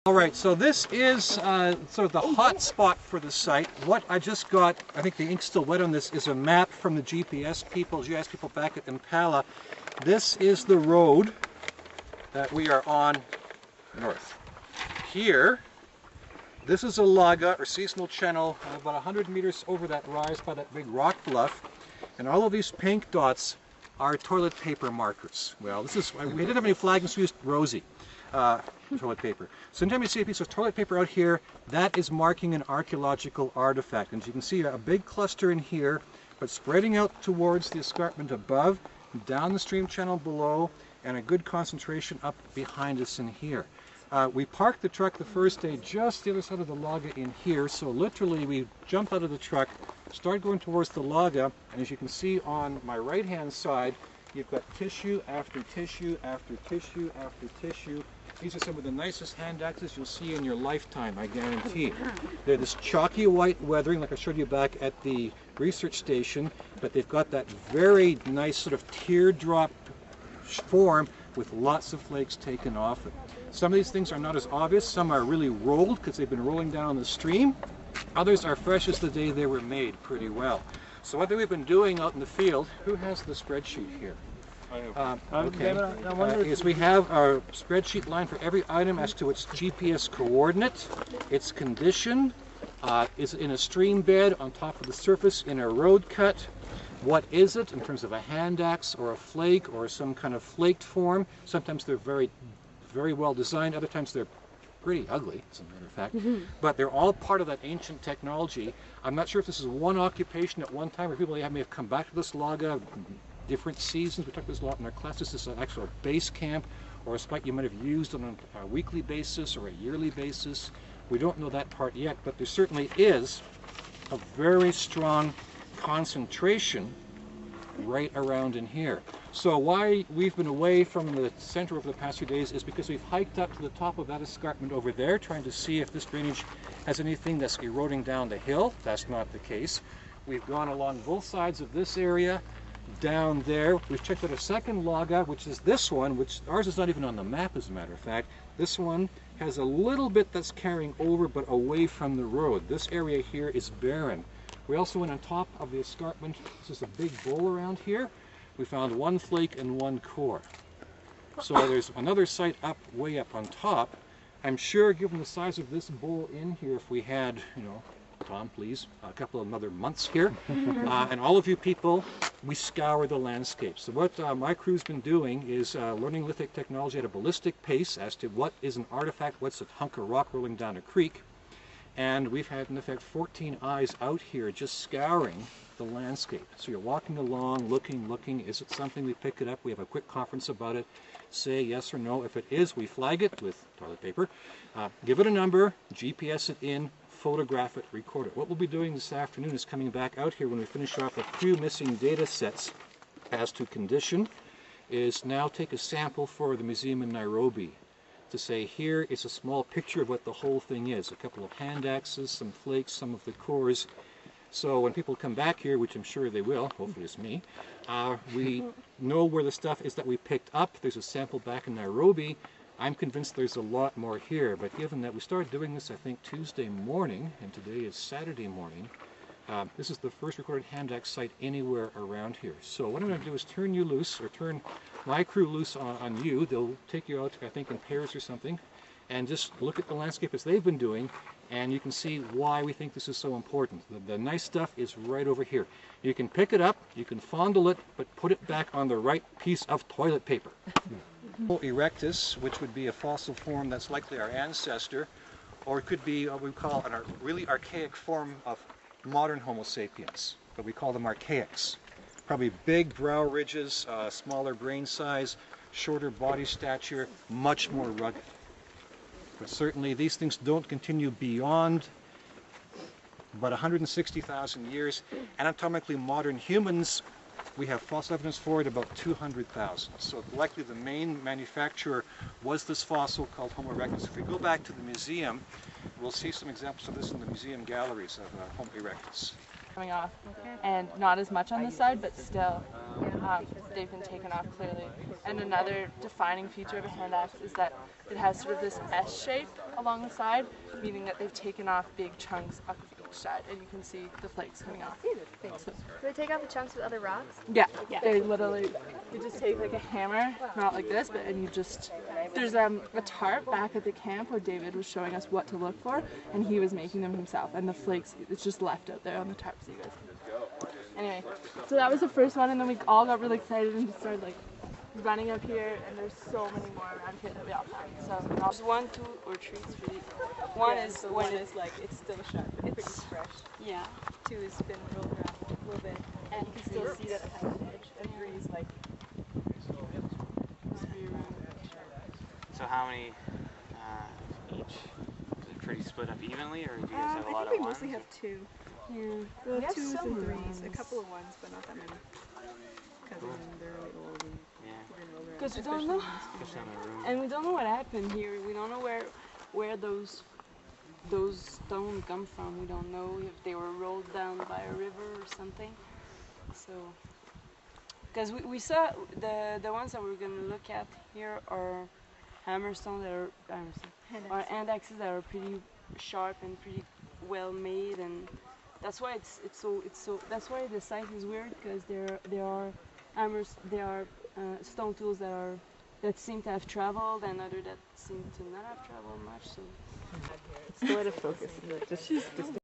All right, so this is sort of the hot spot for the site. What I just got, I think the ink's still wet on this, is a map from the GIS people back at Mpala. This is the road that we are on north. Here, this is a laga, or seasonal channel, about 100 meters over that rise by that big rock bluff. And all of these pink dots are toilet paper markers. Well, this is, we didn't have any flags, so we used rosy. Toilet paper. So anytime you see a piece of toilet paper out here, that is marking an archaeological artifact. And as you can see, a big cluster in here, but spreading out towards the escarpment above, down the stream channel below, and a good concentration up behind us in here. We parked the truck the first day just the other side of the laga in here, so literally we jumped out of the truck, started going towards the laga, and as you can see on my right hand side, you've got tissue after tissue after tissue after tissue. These are some of the nicest hand axes you'll see in your lifetime, I guarantee. They're this chalky white weathering, like I showed you back at the research station, but they've got that very nice sort of teardrop form with lots of flakes taken off it. Some of these things are not as obvious. Some are really rolled because they've been rolling down the stream. Others are fresh as the day they were made pretty well. So what we've been doing out in the field, who has the spreadsheet here? Is we have our spreadsheet line for every item as to its GPS coordinate, its condition, is it in a stream bed, on top of the surface, in a road cut, what is it in terms of a hand axe or a flake or some kind of flaked form. Sometimes they're very well designed, other times they're pretty ugly, as a matter of fact, but they're all part of that ancient technology. I'm not sure if this is one occupation at one time, or people may have come back to this laga different seasons. We talked about this a lot in our classes. This is an actual base camp or a spot you might have used on a weekly basis or a yearly basis. We don't know that part yet, but there certainly is a very strong concentration right around in here. So why we've been away from the center over the past few days is because we've hiked up to the top of that escarpment over there, trying to see if this drainage has anything that's eroding down the hill. That's not the case. We've gone along both sides of this area, down there. We've checked out a second laga, which is this one, which ours is not even on the map, as a matter of fact. This one has a little bit that's carrying over, but away from the road. This area here is barren. We also went on top of the escarpment. This is a big bowl around here. We found one flake and one core. So there's another site up, way up on top. I'm sure, given the size of this bowl in here, if we had, you know, Tom, please, a couple of other months here, and all of you people, we scour the landscape. So what my crew's been doing is learning lithic technology at a ballistic pace as to what is an artifact, what's a hunk of rock rolling down a creek. And we've had, in effect, 14 eyes out here just scouring the landscape. So you're walking along, looking, is it something? We pick it up, we have a quick conference about it, say yes or no. If it is, we flag it with toilet paper, give it a number, GPS it in, photograph it, record it. What we'll be doing this afternoon is coming back out here when we finish off a few missing data sets as to condition, is now take a sample for the museum in Nairobi to say here is a small picture of what the whole thing is. A couple of hand axes, some flakes, some of the cores. So when people come back here, which I'm sure they will, hopefully it's me, we know where the stuff is that we picked up. There's a sample back in Nairobi. I'm convinced there's a lot more here, but given that we started doing this, I think, Tuesday morning, and today is Saturday morning, this is the first recorded hand axe site anywhere around here. So what I'm going to do is turn you loose, or turn my crew loose on you. They'll take you out, I think, in pairs or something, and just look at the landscape as they've been doing, and you can see why we think this is so important. The nice stuff is right over here. You can pick it up, you can fondle it, but put it back on the right piece of toilet paper. Erectus, which would be a fossil form that's likely our ancestor, or it could be what we call a really archaic form of modern Homo sapiens, but we call them archaics. Probably big brow ridges, smaller brain size, shorter body stature, much more rugged. But certainly these things don't continue beyond about 160,000 years. Anatomically modern humans, we have fossil evidence for it about 200,000. So likely the main manufacturer was this fossil called Homo erectus. If we go back to the museum, we'll see some examples of this in the museum galleries of Homo erectus. Coming off, and not as much on this side, but still. they've been taken off clearly. And another defining feature of a hand axe is that it has sort of this S shape along the side, meaning that they've taken off big chunks off of each side, and you can see the flakes coming off. Do they take off the chunks with other rocks? Yeah, they literally, you just take like a hammer, not like this, but and you just, there's a tarp back at the camp where David was showing us what to look for, and he was making them himself, and the flakes, it's just left out there on the tarp so you guys can. Anyway, so that was the first one, and then we all got really excited and just started like running up here, and there's so many more around here that we all found. So there's 1, 2, or 3. One is so when one is like it's still sharp, it's pretty fresh. yeah, 2 is been rolled around a little bit, and you can still see that it has an edge. and 3 is like So how many each? Is it pretty split up evenly, or do you guys have a lot I think of we ones? mostly have 2. Yeah, Well, we have 2s some and 3s, ones. a couple of 1s, but not that many. Because they're really old and Yeah, been rolled around. because we don't know, especially in the room. and we don't know what happened here. We don't know where those stones come from. We don't know if they were rolled down by a river or something. So, because we saw the ones that we're gonna look at here are hammerstones that are hand axes that are pretty sharp and pretty well made, and that's why it's so that's why the site is weird, because there are hammers, there are stone tools that seem to have traveled and other that seem to not have traveled much. So It's the way to focus. Just